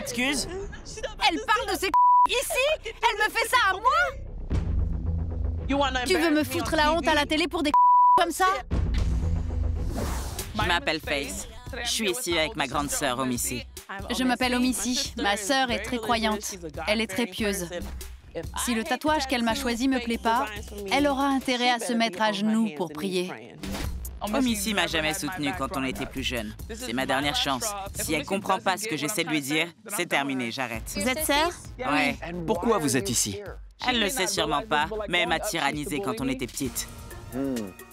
excuses? Elle parle de ses ici? Elle me fait ça à moi? Tu veux me foutre la honte à la télé pour des comme ça? Je m'appelle Faith. Je suis ici avec ma grande sœur, Omissi. Je m'appelle Omissi. Ma sœur est très croyante. Elle est très pieuse. Si le tatouage qu'elle m'a choisi me plaît pas, elle aura intérêt à se mettre à genoux pour prier. Omissi m'a jamais soutenue quand on était plus jeune. C'est ma dernière chance. Si elle comprend pas ce que j'essaie de lui dire, c'est terminé, j'arrête. Vous êtes sœurs? Ouais. Pourquoi vous êtes ici? Elle le sait sûrement pas, mais elle m'a tyrannisée quand on était petite.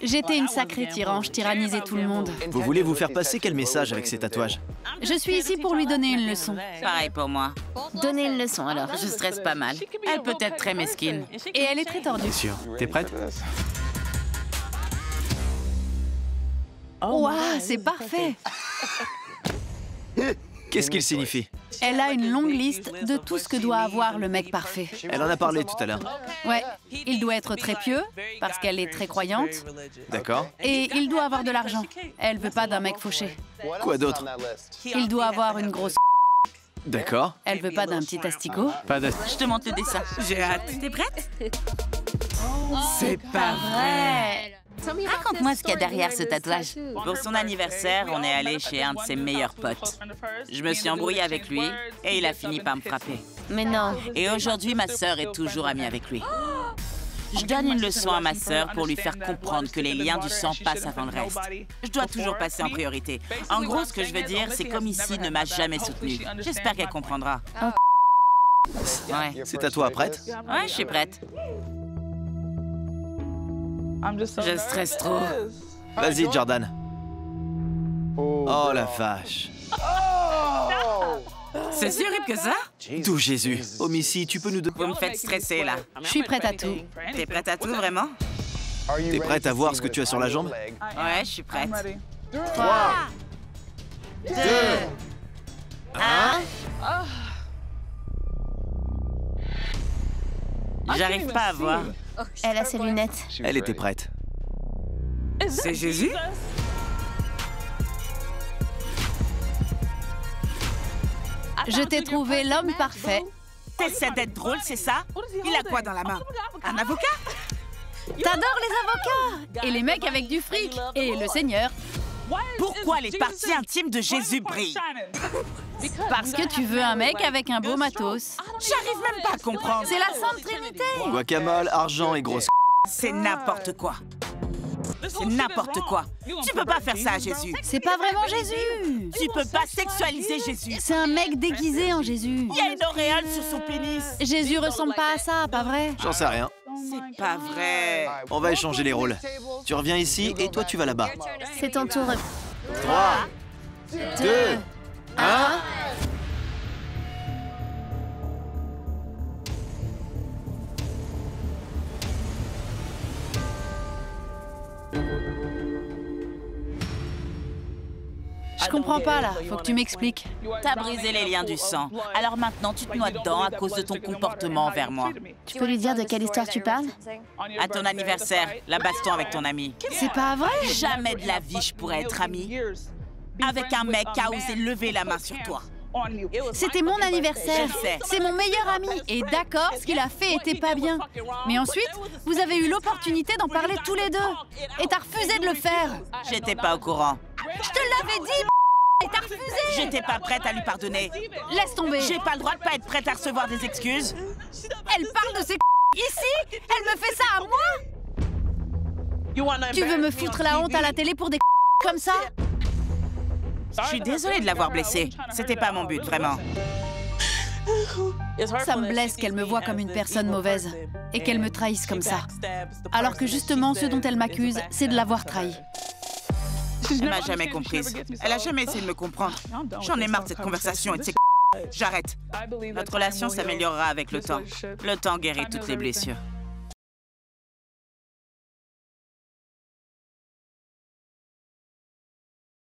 J'étais une sacrée tyran, je tyrannisais tout le monde. Vous voulez vous faire passer quel message avec ces tatouages? Je suis ici pour lui donner une leçon. Pareil pour moi. Donner une leçon alors. Je stresse pas mal. Elle peut être très mesquine. Et elle est très tordue. Bien sûr. T'es prête? Ouah, c'est parfait. Qu'est-ce qu'il signifie? Elle a une longue liste de tout ce que doit avoir le mec parfait. Elle en a parlé tout à l'heure. Ouais, il doit être très pieux, parce qu'elle est très croyante. D'accord. Et il doit avoir de l'argent. Elle veut pas d'un mec fauché. Quoi d'autre? Il doit avoir une grosse... D'accord. Elle veut pas d'un petit asticot. Pas de... Je te montre le dessin. J'ai hâte. T'es prête? C'est Pas vrai. Raconte-moi ce qu'il y a derrière ce tatouage. Pour son anniversaire, on est allé chez un de ses meilleurs potes. Je me suis embrouillée avec lui et il a fini par me frapper. Mais non. Et aujourd'hui, ma sœur est toujours amie avec lui. Je donne une leçon à ma sœur pour lui faire comprendre que les liens du sang passent avant le reste. Je dois toujours passer en priorité. En gros, ce que je veux dire, c'est qu'Omissi ne m'a jamais soutenue. J'espère qu'elle comprendra. Ouais. C'est à toi, prête? Ouais, je suis prête. Je stresse trop. Vas-y, Jordan. Oh la vache. C'est si horrible que ça? D'où Jésus? Omissi, tu peux nous donner... Vous me faites stresser, là. Je suis prête à tout. T'es prête à tout, vraiment? T'es prête à voir ce que tu as sur la jambe? Ouais, je suis prête. 3, 2, 1. J'arrive pas à voir. Elle a ses lunettes. Elle était prête. C'est Jésus? Je t'ai trouvé l'homme parfait. T'essaies d'être drôle, c'est ça? Il a quoi dans la main? Un avocat? T'adores les avocats et les mecs avec du fric et le Seigneur. Pourquoi les parties intimes de Jésus brillent? Parce que tu veux un mec avec un beau matos. J'arrive même pas à comprendre. C'est la Sainte Trinité. Guacamole, argent et grosse... C'est n'importe quoi. C'est n'importe quoi. Tu peux pas faire ça à Jésus. C'est pas vraiment Jésus. Tu peux pas sexualiser Jésus. C'est un mec déguisé en Jésus. Il y a une auréole sur son pénis. Jésus ressemble pas à ça, pas vrai? J'en sais rien. C'est pas vrai. On va échanger les rôles. Tu reviens ici et toi tu vas là-bas. C'est ton tour. 3, 2, 1... Je comprends pas là, faut que tu m'expliques. T'as brisé les liens du sang. Alors maintenant, tu te noies dedans à cause de ton comportement envers moi. Tu peux lui dire de quelle histoire tu parles? À ton anniversaire, la baston avec ton ami. C'est pas vrai? Jamais de la vie je pourrais être amie avec un mec qui a osé lever la main sur toi. C'était mon anniversaire. Je sais. C'est mon meilleur ami. Et d'accord, ce qu'il a fait était pas bien. Mais ensuite, vous avez eu l'opportunité d'en parler tous les deux. Et t'as refusé de le faire. J'étais pas au courant. Je te l'avais dit, et t'as refusé. J'étais pas prête à lui pardonner. Laisse tomber. J'ai pas le droit de pas être prête à recevoir des excuses. Elle parle de ses ici? Elle me fait ça à moi? Tu veux me foutre la honte à la télé pour des comme ça? Je suis désolée de l'avoir blessée. C'était pas mon but, vraiment. Ça me blesse qu'elle me voie comme une personne mauvaise et qu'elle me trahisse comme ça. Alors que justement, ce dont elle m'accuse, c'est de l'avoir trahi. Elle m'a jamais comprise. Elle a jamais essayé de me comprendre. J'en ai marre de cette conversation et de ces J'arrête. Notre relation s'améliorera avec le temps. Le temps guérit toutes les blessures.